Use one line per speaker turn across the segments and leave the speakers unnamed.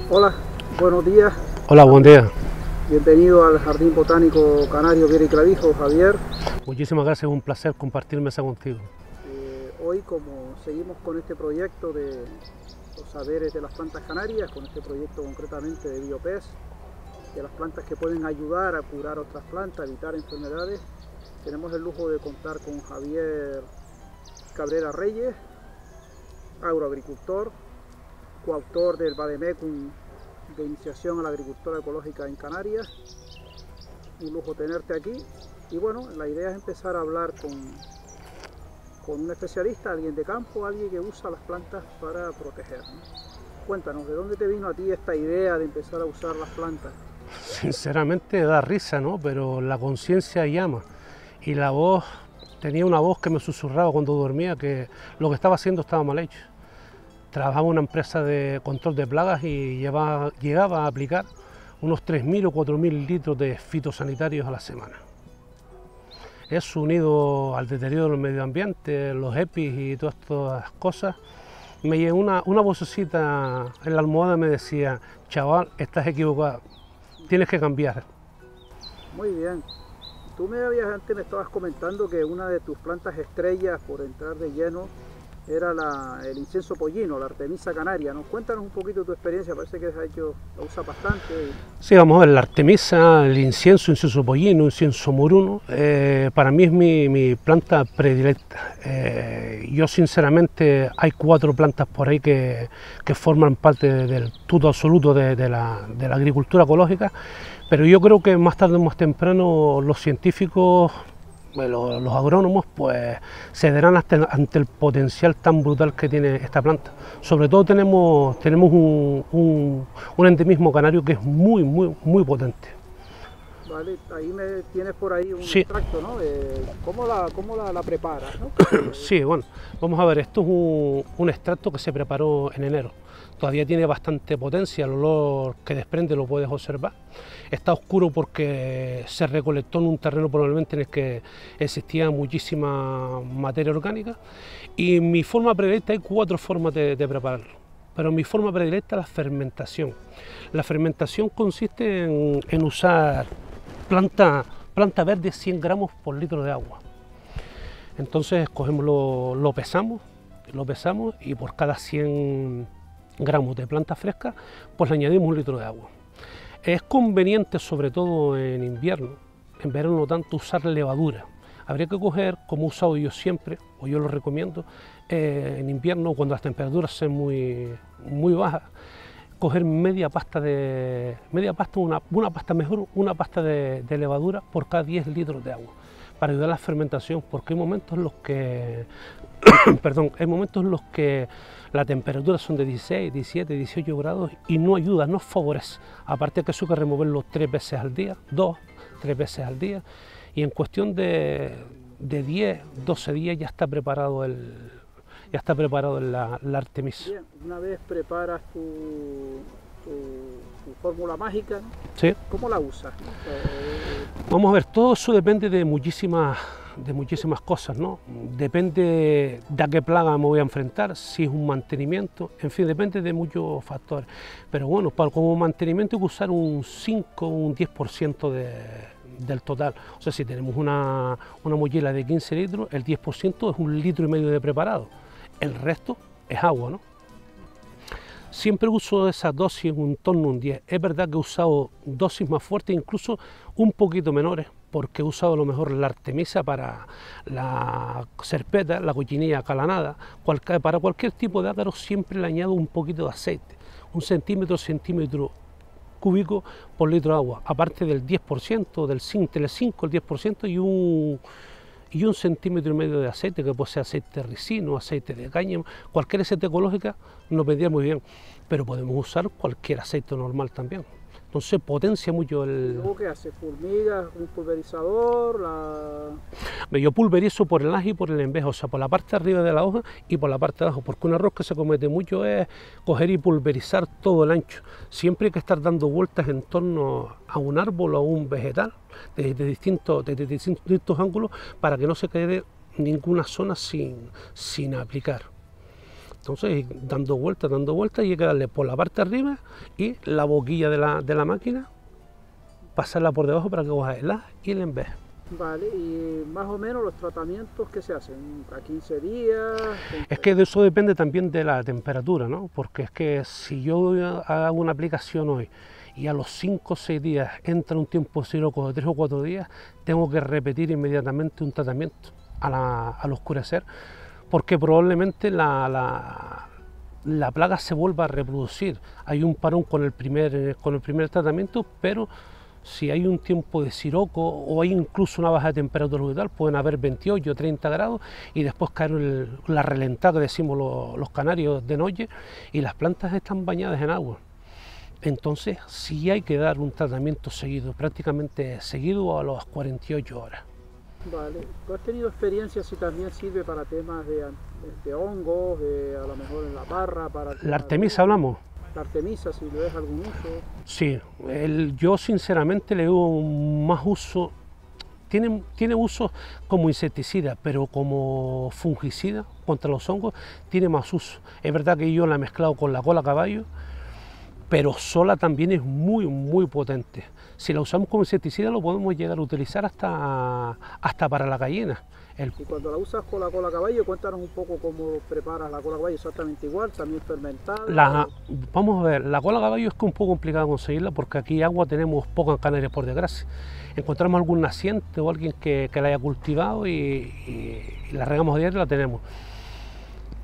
Hola, buenos días.
Hola, buen día.
Bienvenido al Jardín Botánico Canario Viera y Clavijo, Javier.
Muchísimas gracias, es un placer compartir mesa contigo.
Hoy, como seguimos con este proyecto de los saberes de las plantas canarias, con este proyecto concretamente de Biopes, de las plantas que pueden ayudar a curar otras plantas, evitar enfermedades, tenemos el lujo de contar con Javier Cabrera Reyes, agroagricultor, coautor del Vademecum de iniciación a la agricultura ecológica en Canarias. Un lujo tenerte aquí. Y bueno, la idea es empezar a hablar con un especialista, alguien de campo, alguien que usa las plantas para proteger, ¿no? Cuéntanos, ¿de dónde te vino a ti esta idea de empezar a usar las plantas?
Sinceramente da risa, ¿no? Pero la conciencia llama. Y la voz, tenía una voz que me susurraba cuando dormía que lo que estaba haciendo estaba mal hecho. Trabajaba en una empresa de control de plagas y llegaba a aplicar unos 3.000 o 4.000 litros de fitosanitarios a la semana. Eso unido al deterioro del medio ambiente, los EPIs y todas estas cosas, me llegó una vocecita en la almohada y me decía: chaval, estás equivocado, tienes que cambiar.
Muy bien. Tú antes me estabas comentando que una de tus plantas estrellas, por entrar de lleno, era el incienso pollino, la Artemisa canaria, ¿no? Cuéntanos un poquito tu experiencia, parece que la usas bastante.
Sí, vamos a ver, la Artemisa, el incienso pollino, incienso moruno, para mí es mi planta predilecta. Yo sinceramente hay 4 plantas por ahí que forman parte del todo absoluto de la agricultura ecológica, pero yo creo que más tarde o más temprano los científicos, los agrónomos, pues cederán ante el potencial tan brutal que tiene esta planta. Sobre todo tenemos un endemismo canario que es muy potente.
Vale, ahí tienes por ahí un
sí.
Extracto, ¿no? ¿Cómo la preparas, ¿no?
Sí, bueno, vamos a ver, esto es un extracto que se preparó en enero. Todavía tiene bastante potencia, el olor que desprende lo puedes observar. Está oscuro porque se recolectó en un terreno probablemente en el que existía muchísima materia orgánica. Y mi forma predilecta, hay 4 formas de prepararlo, pero mi forma predilecta es la fermentación. La fermentación consiste en usar planta verde 100 gramos por litro de agua. Entonces cogemos, lo pesamos y por cada 100 gramos de planta fresca pues le añadimos 1 litro de agua. Es conveniente, sobre todo en invierno, en verano no tanto, usar levadura. Habría que coger, como he usado yo siempre, o yo lo recomiendo, en invierno cuando las temperaturas sean muy bajas, coger una pasta de levadura por cada 10 litros de agua, para ayudar a la fermentación, porque hay momentos en los que la temperatura son de 16, 17, 18 grados y no ayuda, no favorece. Aparte que eso hay que removerlo 3 veces al día, 3 veces al día, y en cuestión de 10, 12 días ya está preparado la Artemisa.
Bien, una vez preparas tu fórmula mágica, ¿no?
Sí.
¿Cómo la usas?
Vamos a ver, todo eso depende de muchísimas cosas, ¿no? Depende de a qué plaga me voy a enfrentar, si es un mantenimiento, en fin, depende de muchos factores. Pero bueno, como mantenimiento hay que usar un 5 o un 10% del total. O sea, si tenemos una mochila de 15 litros, el 10% es 1,5 litros de preparado. El resto es agua, ¿no? Siempre uso esa dosis en torno a un 10. Es verdad que he usado dosis más fuertes, incluso un poquito menores, porque he usado a lo mejor la Artemisa para la serpeta, la cochinilla calanada, para cualquier tipo de ácaro siempre le añado un poquito de aceite, 1 centímetro cúbico por litro de agua, aparte del 10%, entre el 5 y el 10% y 1,5 centímetros de aceite, que puede ser aceite de ricino, aceite de cáñamo, cualquier aceite ecológica nos vendría muy bien, pero podemos usar cualquier aceite normal también. Entonces potencia mucho el...
¿Luego qué hace? ¿Fumigas, un pulverizador?
Yo pulverizo por el aje y por el enveje, o sea, por la parte de arriba de la hoja y por la parte de abajo, porque un error que se comete mucho es coger y pulverizar todo el ancho. Siempre hay que estar dando vueltas en torno a un árbol o a un vegetal, desde distintos ángulos, para que no se quede ninguna zona sin aplicar. Entonces, dando vueltas, y hay que darle por la parte de arriba y la boquilla de la máquina, pasarla por debajo para que coja el haz y el envés.
Vale, y más o menos los tratamientos que se hacen, a 15 días...
Es que de eso depende también de la temperatura, ¿no? Porque es que si yo hago una aplicación hoy y a los 5 o 6 días entra un tiempo siroco de 3 o 4 días, tengo que repetir inmediatamente un tratamiento al oscurecer, porque probablemente la plaga se vuelva a reproducir. Hay un parón con el primer tratamiento, pero si hay un tiempo de siroco o hay incluso una baja de temperatura orbital, pueden haber 28 o 30 grados y después caer la relentada que decimos los canarios de noche y las plantas están bañadas en agua. Entonces sí hay que dar un tratamiento seguido, prácticamente seguido a las 48 horas.
Vale, ¿tú has tenido experiencia si también sirve para temas de hongos, a lo mejor en la parra?
La artemisa hablamos.
La artemisa, si le das algún uso.
Sí, yo sinceramente le doy más uso, tiene uso como insecticida, pero como fungicida contra los hongos tiene más uso. Es verdad que yo la he mezclado con la cola caballo, pero sola también es muy potente. Si la usamos como insecticida lo podemos llegar a utilizar hasta para la gallina.
Y cuando la usas con la cola caballo, cuéntanos un poco cómo preparas la cola caballo, exactamente igual, también fermentada.
Vamos a ver, la cola caballo es que es un poco complicado conseguirla porque aquí agua tenemos poca en Canarias, por desgracia. Encontramos algún naciente o alguien que la haya cultivado y la regamos a diario y la tenemos.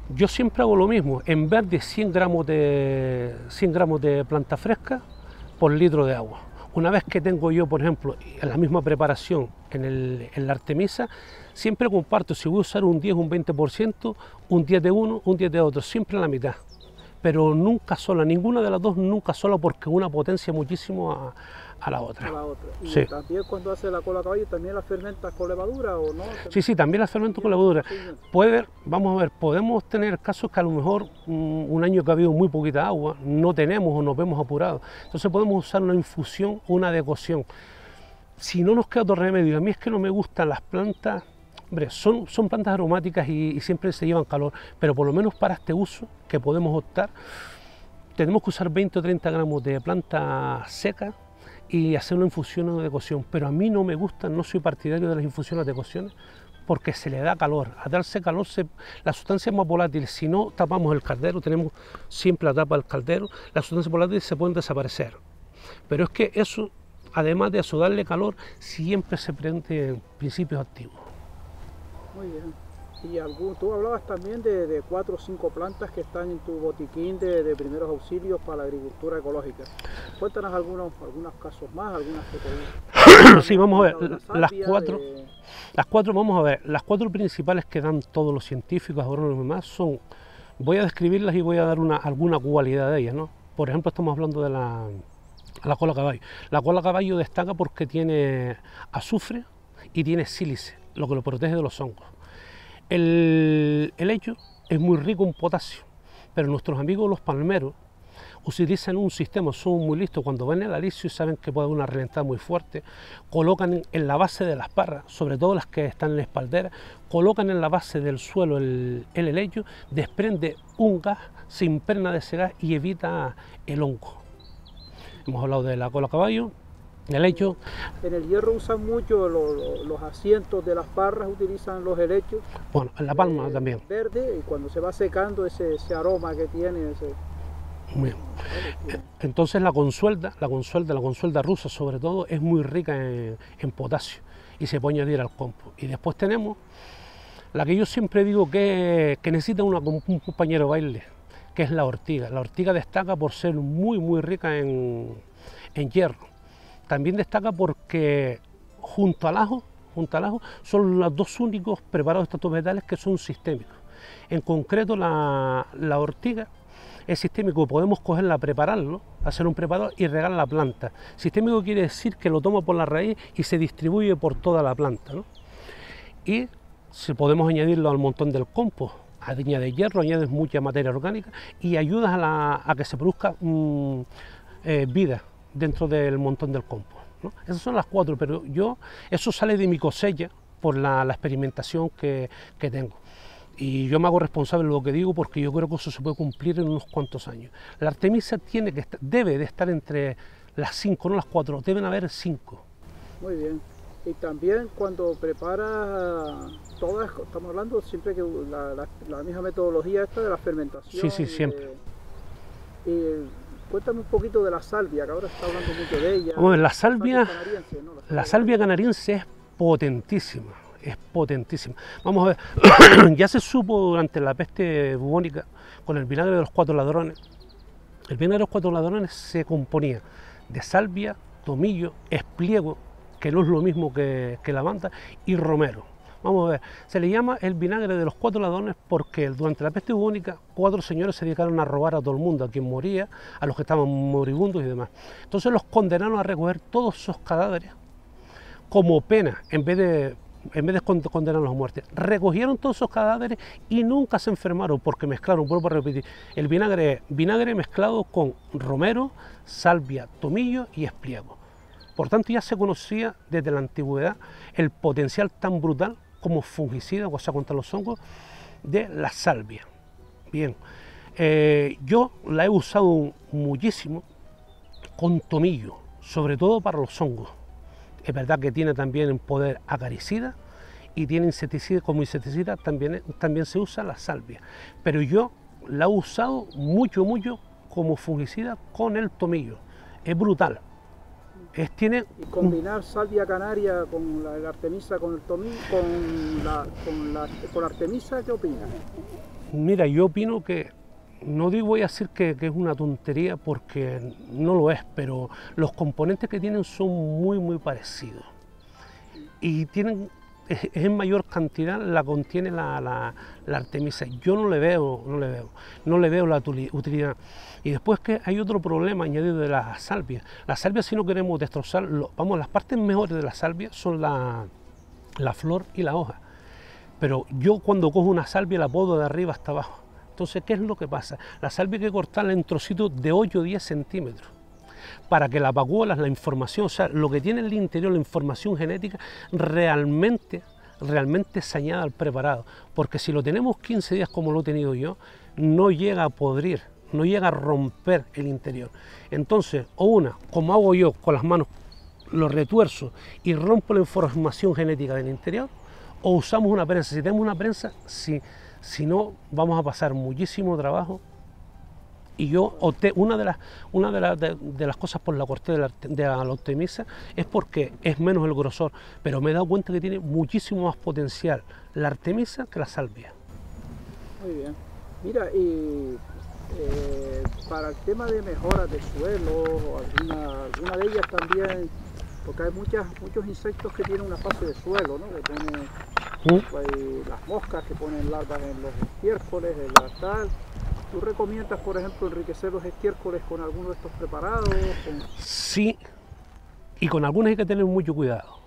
Yo siempre hago lo mismo, en vez de 100 gramos de planta fresca por litro de agua. Una vez que tengo yo, por ejemplo, en la misma preparación en la artemisa, siempre comparto, si voy a usar un 10 o un 20%, un 10 de uno, un 10 de otro, siempre la mitad. Pero nunca sola, ninguna de las dos nunca sola porque una potencia muchísimo a la otra.
Y
sí.
También cuando hace la cola caballo, ¿también la fermentas con levadura o no?
Sí, también la fermento con levadura. Vamos a ver, podemos tener casos que a lo mejor un año que ha habido muy poquita agua, no tenemos o nos vemos apurados. Entonces podemos usar una infusión o una decocción. Si no nos queda otro remedio, a mí es que no me gustan las plantas, hombre, son plantas aromáticas y siempre se llevan calor, pero por lo menos para este uso que podemos optar, tenemos que usar 20 o 30 gramos de planta seca y hacer una infusión o una decocción, pero a mí no me gusta, no soy partidario de las infusiones o decocciones porque se le da calor. Al darse calor la sustancia es más volátil. Si no tapamos el caldero, tenemos siempre la tapa del caldero, las sustancias volátiles se pueden desaparecer. Pero es que eso, además de eso, darle calor, siempre se prende principios activos.
Muy bien. Y tú hablabas también de 4 o 5 plantas que están en tu botiquín de primeros auxilios para la agricultura ecológica. Cuéntanos algunos casos más, algunas que te...
Sí, vamos a ver, las cuatro principales que dan todos los científicos, agrónomos y demás son, voy a describirlas y voy a dar alguna cualidad de ellas, ¿no? Por ejemplo, estamos hablando de la cola caballo. La cola caballo destaca porque tiene azufre y tiene sílice, lo que lo protege de los hongos. El helecho es muy rico en potasio, pero nuestros amigos los palmeros utilizan un sistema, son muy listos, cuando ven el alicio y saben que puede haber una relentada muy fuerte, colocan en la base de las parras, sobre todo las que están en la espaldera, colocan en la base del suelo el helecho, desprende un gas, se impregna de ese gas y evita el hongo. Hemos hablado de la cola caballo. El helecho.
En el hierro usan mucho los asientos de las parras, utilizan los helechos.
Bueno, en la palma también.
Verde, y cuando se va secando ese aroma que tiene.
Bien. Entonces la consuelda rusa sobre todo, es muy rica en potasio y se puede añadir al compost. Y después tenemos la que yo siempre digo que necesita un compañero baile, que es la ortiga. La ortiga destaca por ser muy rica en hierro. También destaca porque junto al ajo son los dos únicos preparados de estos vegetales que son sistémicos. En concreto la ortiga es sistémico, podemos cogerla, prepararlo, hacer un preparado y regar la planta. Sistémico quiere decir que lo toma por la raíz y se distribuye por toda la planta, ¿no? Y si podemos añadirlo al montón del compost, añades hierro, añades mucha materia orgánica y ayudas a que se produzca vida dentro del montón del compost, ¿no? Esas son las 4, pero eso sale de mi cosecha por la experimentación que tengo. Y yo me hago responsable de lo que digo porque yo creo que eso se puede cumplir en unos cuantos años. La Artemisa debe de estar entre las 5, no las 4, deben haber 5.
Muy bien. Y también cuando preparas todas, estamos hablando siempre que la misma metodología esta de la fermentación.
Sí, siempre.
Cuéntame un poquito de la salvia, que ahora está hablando mucho de ella.
Bueno, la salvia canariense es potentísima. Es potentísima. Vamos a ver, ya se supo durante la peste bubónica con el vinagre de los 4 ladrones. El vinagre de los 4 ladrones se componía de salvia, tomillo, espliego, que no es lo mismo que lavanda, y romero. Vamos a ver, se le llama el vinagre de los 4 ladrones porque durante la peste bubónica 4 señores se dedicaron a robar a todo el mundo, a quien moría, a los que estaban moribundos y demás. Entonces los condenaron a recoger todos esos cadáveres como pena, en vez de condenarlos a muerte. Recogieron todos esos cadáveres y nunca se enfermaron porque mezclaron, vuelvo a repetir, el vinagre mezclado con romero, salvia, tomillo y espliego. Por tanto ya se conocía desde la antigüedad el potencial tan brutal como fungicida, o sea, contra los hongos, de la salvia. Bien, yo la he usado muchísimo con tomillo, sobre todo para los hongos. Es verdad que tiene también poder acaricida y tiene insecticida, como insecticida también se usa la salvia. Pero yo la he usado mucho como fungicida con el tomillo. Es brutal.
Y combinar salvia canaria con la Artemisa, con el tomillo, con la Artemisa, ¿qué opinas?
Mira, yo opino que, no voy a decir que es una tontería porque no lo es, pero los componentes que tienen son muy parecidos. Y tienen, en mayor cantidad la contiene la Artemisa. Yo no le veo la utilidad. Y después que hay otro problema añadido de la salvia. La salvia, si no queremos destrozar, las partes mejores de la salvia son la flor y la hoja. Pero yo cuando cojo una salvia la podo de arriba hasta abajo. Entonces, ¿qué es lo que pasa? La salvia hay que cortarla en trocitos de 8 o 10 centímetros para que las vacuolas, la información, o sea, lo que tiene en el interior, la información genética, realmente se añada al preparado. Porque si lo tenemos 15 días como lo he tenido yo, no llega a podrir, no llega a romper el interior. Entonces, como hago yo con las manos, lo retuerzo y rompo la información genética del interior, o usamos una prensa. Si tenemos una prensa, si no, vamos a pasar muchísimo trabajo. Y yo opté, una de las cosas por la corté de la Artemisa es porque es menos el grosor, pero me he dado cuenta que tiene muchísimo más potencial la Artemisa que la salvia.
Muy bien. Mira, y para el tema de mejoras de suelo, alguna de ellas también, porque hay muchos insectos que tienen una fase de suelo, ¿no? Que ponen pues, las moscas que ponen larvas en los estiércoles, en la tal. ¿Tú recomiendas, por ejemplo, enriquecer los estiércoles con alguno de estos preparados?
Sí, y con algunas hay que tener mucho cuidado.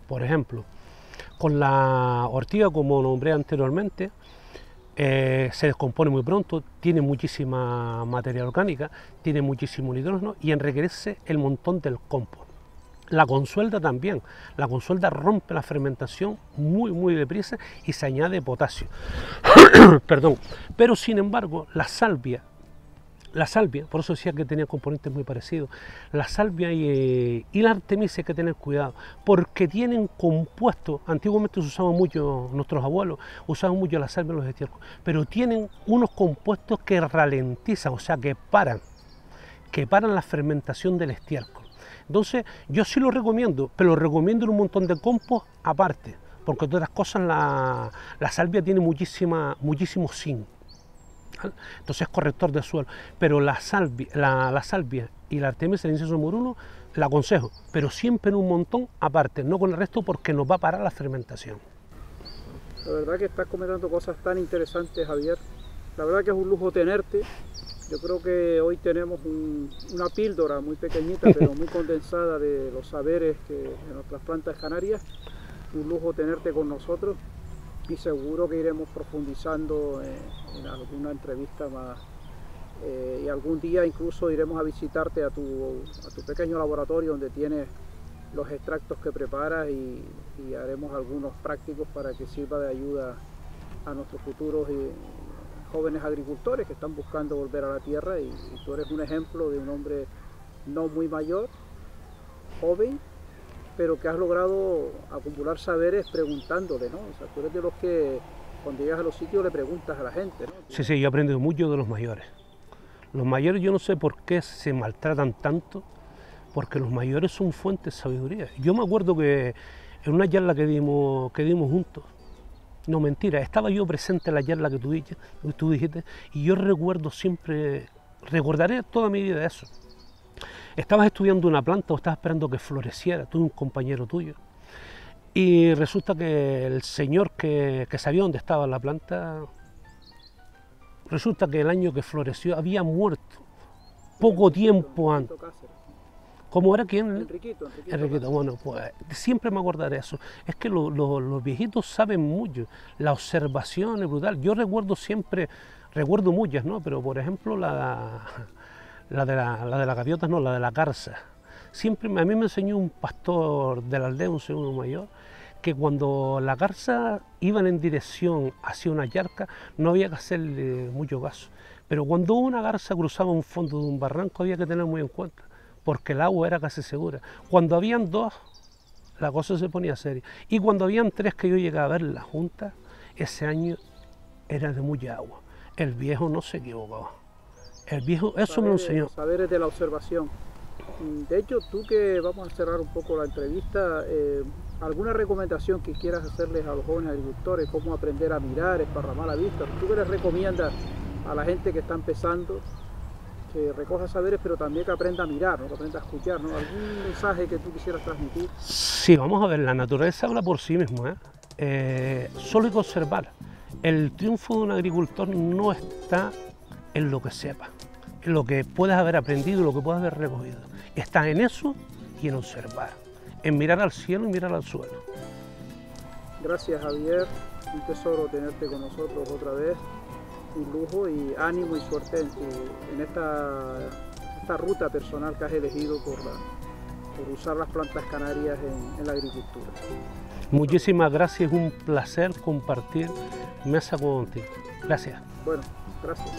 Por ejemplo, con la ortiga, como nombré anteriormente, se descompone muy pronto, tiene muchísima materia orgánica, tiene muchísimo nitrógeno y enriquece el montón del compost. La consuelda también, la consuelda rompe la fermentación muy deprisa y se añade potasio. Perdón, pero sin embargo la salvia, por eso decía que tenía componentes muy parecidos, la salvia y la Artemisa hay que tener cuidado, porque tienen compuestos, antiguamente se usaba mucho, nuestros abuelos usaban mucho la salvia en los estiércoles, pero tienen unos compuestos que ralentizan, o sea que paran la fermentación del estiércol. Entonces yo sí lo recomiendo, pero lo recomiendo en un montón de compost aparte, porque de otras cosas la salvia tiene muchísimo zinc, ¿vale? Entonces es corrector de suelo, pero la salvia y la Artemisa, el incienso moruno, la aconsejo, pero siempre en un montón aparte, no con el resto porque nos va a parar la fermentación.
La verdad que estás comentando cosas tan interesantes, Javier. La verdad que es un lujo tenerte. Yo creo que hoy tenemos una píldora muy pequeñita, pero muy condensada de los saberes de nuestras plantas canarias. Un lujo tenerte con nosotros y seguro que iremos profundizando en alguna entrevista más. Y algún día incluso iremos a visitarte a tu pequeño laboratorio donde tienes los extractos que preparas y haremos algunos prácticos para que sirva de ayuda a nuestros futuros jóvenes agricultores que están buscando volver a la tierra, y tú eres un ejemplo de un hombre no muy mayor, joven, pero que has logrado acumular saberes preguntándole, ¿no? O sea, tú eres de los que cuando llegas a los sitios le preguntas a la gente, ¿no?
Sí, sí, yo he aprendido mucho de los mayores. Los mayores, yo no sé por qué se maltratan tanto, porque los mayores son fuentes de sabiduría. Yo me acuerdo que en una charla que dimos juntos, no mentira, estaba yo presente en la charla que tú dijiste, y yo recuerdo siempre, recordaré toda mi vida eso. Estabas estudiando una planta o estabas esperando que floreciera, tú y un compañero tuyo, y resulta que el señor que sabía dónde estaba la planta, resulta que el año que floreció había muerto, poco tiempo antes. ¿Cómo era? ¿Quién? Enriquito. Bueno, pues siempre me acordaré de eso. Es que los viejitos saben mucho, la observación es brutal. Yo recuerdo siempre, recuerdo muchas, ¿no? Pero por ejemplo la de las gaviotas, no, la de la garza. Siempre a mí me enseñó un pastor de la aldea, un señor mayor, que cuando las garzas iban en dirección hacia una charca no había que hacerle mucho caso. Pero cuando una garza cruzaba un fondo de un barranco había que tener muy en cuenta, porque el agua era casi segura. Cuando habían dos, la cosa se ponía seria. Y cuando habían tres que yo llegaba a ver las juntas, ese año era de mucha agua. El viejo no se equivocaba. El viejo, eso me lo enseñó.
Saberes de la observación. De hecho, tú que vamos a cerrar un poco la entrevista, ¿alguna recomendación que quieras hacerles a los jóvenes agricultores? ¿Cómo aprender a mirar, esparramar la vista? ¿Tú qué les recomiendas a la gente que está empezando? Que recoja saberes, pero también que aprenda a mirar, ¿no? Que aprenda a escuchar, ¿no? ¿Algún mensaje que tú quisieras transmitir?
Sí, vamos a ver, la naturaleza habla por sí misma, solo hay que observar. El triunfo de un agricultor no está en lo que sepa, en lo que puedas haber aprendido, en lo que puedas haber recogido. Está en eso y en observar, en mirar al cielo y mirar al suelo.
Gracias, Javier, un tesoro tenerte con nosotros otra vez. Un lujo, y ánimo y suerte en esta ruta personal que has elegido por usar las plantas canarias en la agricultura.
Muchísimas gracias, es un placer compartir mesa contigo. Gracias.
Bueno, gracias.